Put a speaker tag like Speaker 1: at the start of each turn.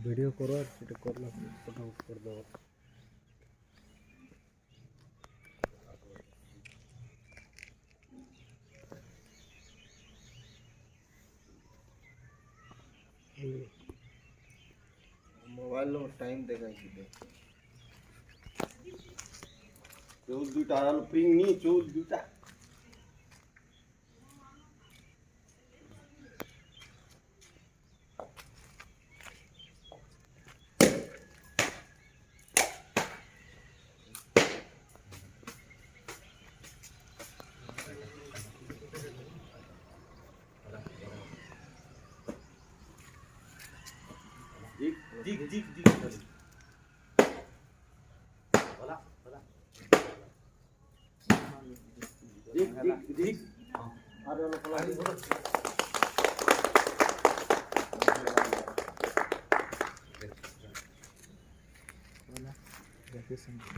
Speaker 1: Video করো আর সেটা করলে ফটো করে দেবো।
Speaker 2: मोबाइल लो टाइम देखा सीधे चौल दुटा आलो पिंग नहीं चौल दुटा दिख दिख दिख दिख बोला बोला दिख दिख दिख अरे वाला बोला
Speaker 1: बोला